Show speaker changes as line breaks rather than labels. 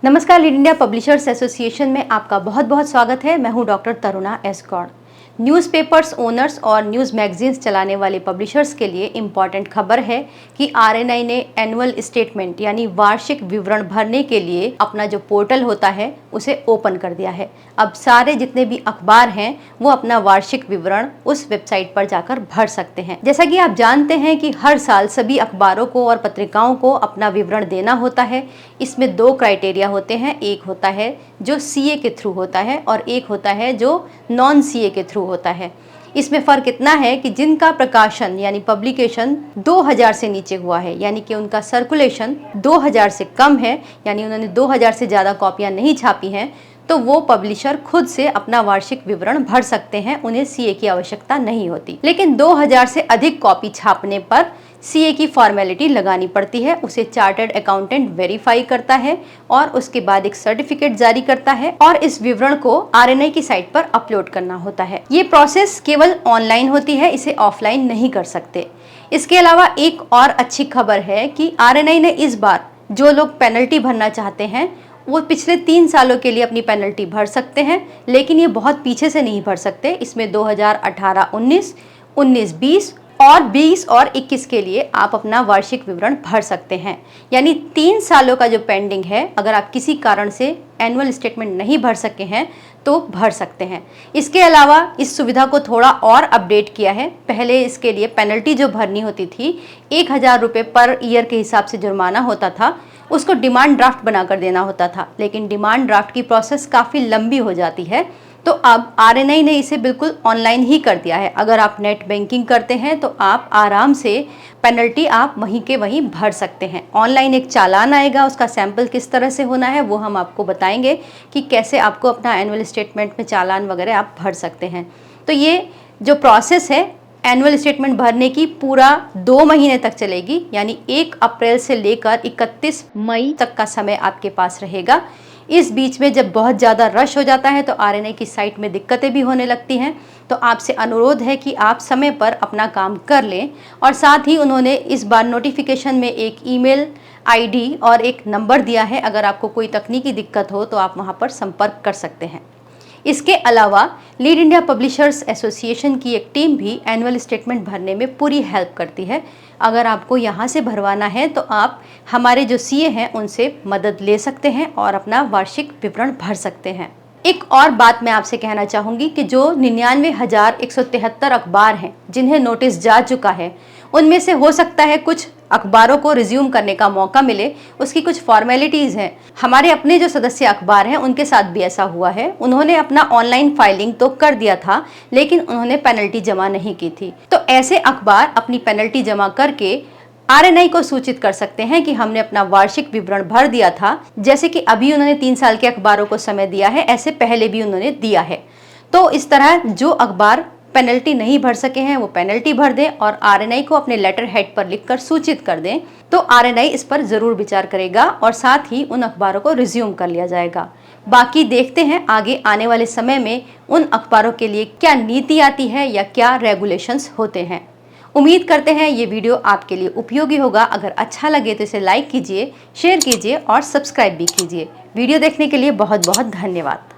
नमस्कार, lead India publishers association में आपका बहुत बहुत स्वागत है। मैं हूं doctor Taruna S Gaur. Newspapers owners और न्यूज़ मैगजीन्स चलाने वाले पब्लिशर्स के लिए इम्पॉर्टेंट खबर है कि आरएनआई ने एनुअल स्टेटमेंट यानी वार्षिक विवरण भरने के लिए अपना जो पोर्टल होता है उसे ओपन कर दिया है। अब सारे जितने भी अखबार हैं वो अपना वार्षिक विवरण उस वेबसाइट पर जाकर भर सकते हैं। जैसा कि आप जानते हैं कि हर साल सभी अखबारों को और पत्रिकाओं को अपना विवरण देना होता है। इसमें दो क्राइटेरिया होते हैं, एक होता है जो सीए के थ्रू होता है और एक होता है जो नॉन सीए के थ्रू होता है। इसमें फ़र्क इतना है कि जिनका प्रकाशन यानी पब्लिकेशन 2000 से नीचे हुआ है, यानी कि उनका सर्कुलेशन 2000 से कम है, यानी उन्होंने 2000 से ज़्यादा कॉपियाँ नहीं छापी हैं, तो वो पब्लिशर खुद से अपना वार्षिक विवरण भर सकते हैं, उन्हें सीए की आवश्यकता नहीं होती। लेकिन 2000 से अधिक कॉपी छापने पर सीए की फॉर्मेलिटी लगानी पड़ती है। उसे चार्टर्ड अकाउंटेंट वेरीफाई करता है और उसके बाद एक सर्टिफिकेट जारी करता है और इस विवरण को आरएनआई की साइट पर अपलोड करना होता है। ये प्रोसेस केवल ऑनलाइन होती है, इसे ऑफलाइन नहीं कर सकते। इसके अलावा एक और अच्छी खबर है कि आरएनआई ने इस बार जो लोग पेनल्टी भरना चाहते हैं वो पिछले 3 सालों के लिए अपनी पेनल्टी भर सकते हैं, लेकिन ये बहुत पीछे से नहीं भर सकते। इसमें 2018-19, 19-20 और 20 और 21 के लिए आप अपना वार्षिक विवरण भर सकते हैं। यानी 3 सालों का जो पेंडिंग है, अगर आप किसी कारण से एनुअल स्टेटमेंट नहीं भर सके हैं तो भर सकते हैं। इसके अलावा इस सुविधा को थोड़ा और अपडेट किया है। पहले इसके लिए पेनल्टी जो भरनी होती थी, 1000 रुपये पर ईयर के हिसाब से जुर्माना होता था, उसको डिमांड ड्राफ्ट बनाकर देना होता था। लेकिन डिमांड ड्राफ्ट की प्रोसेस काफ़ी लंबी हो जाती है, तो अब आरएनआई ने इसे बिल्कुल ऑनलाइन ही कर दिया है। अगर आप नेट बैंकिंग करते हैं तो आप आराम से पेनल्टी आप वहीं के वहीं भर सकते हैं। ऑनलाइन एक चालान आएगा, उसका सैंपल किस तरह से होना है वो हम आपको बताएंगे कि कैसे आपको अपना एनुअल स्टेटमेंट में चालान वगैरह आप भर सकते हैं। तो ये जो प्रोसेस है एनुअल स्टेटमेंट भरने की पूरा 2 महीने तक चलेगी, यानी 1 अप्रैल से लेकर 31 मई तक का समय आपके पास रहेगा। इस बीच में जब बहुत ज़्यादा रश हो जाता है तो आरएनआई की साइट में दिक्कतें भी होने लगती हैं। तो आपसे अनुरोध है कि आप समय पर अपना काम कर लें। और साथ ही उन्होंने इस बार नोटिफिकेशन में एक ईमेल आईडी और एक नंबर दिया है। अगर आपको कोई तकनीकी दिक्कत हो तो आप वहां पर संपर्क कर सकते हैं। इसके अलावा लीड इंडिया पब्लिशर्स एसोसिएशन की एक टीम भी एनुअल स्टेटमेंट भरने में पूरी हेल्प करती है। अगर आपको यहाँ से भरवाना है तो आप हमारे जो सीए हैं उनसे मदद ले सकते हैं और अपना वार्षिक विवरण भर सकते हैं। एक और बात मैं आपसे कहना चाहूँगी कि जो 99,173 अखबार हैं जिन्हें नोटिस जा चुका है, उनमें से हो सकता है कुछ अखबारों को रिज्यूम करने का मौका मिले। उसकी कुछ फॉर्मेलिटीज़ हैं। हमारे अपने जो सदस्य अखबार हैं उनके साथ भी ऐसा हुआ है। उन्होंने अपना ऑनलाइन फाइलिंग तो कर दिया था, लेकिन उन्होंने पेनल्टी जमा नहीं की थी। तो ऐसे अखबार अपनी पेनल्टी जमा करके आरएनआई को सूचित कर सकते हैं कि हमने अपना वार्षिक विवरण भर दिया था। जैसे कि अभी उन्होंने 3 साल के अखबारों को समय दिया है, ऐसे पहले भी उन्होंने दिया है। तो इस तरह जो अखबार पेनल्टी नहीं भर सके हैं वो पेनल्टी भर दें और आरएनआई को अपने लेटर हेड पर लिखकर सूचित कर दें, तो आरएनआई इस पर ज़रूर विचार करेगा और साथ ही उन अखबारों को रिज्यूम कर लिया जाएगा। बाकी देखते हैं आगे आने वाले समय में उन अखबारों के लिए क्या नीति आती है या क्या रेगुलेशंस होते हैं। उम्मीद करते हैं ये वीडियो आपके लिए उपयोगी होगा। अगर अच्छा लगे तो इसे लाइक कीजिए, शेयर कीजिए और सब्सक्राइब भी कीजिए। वीडियो देखने के लिए बहुत बहुत धन्यवाद।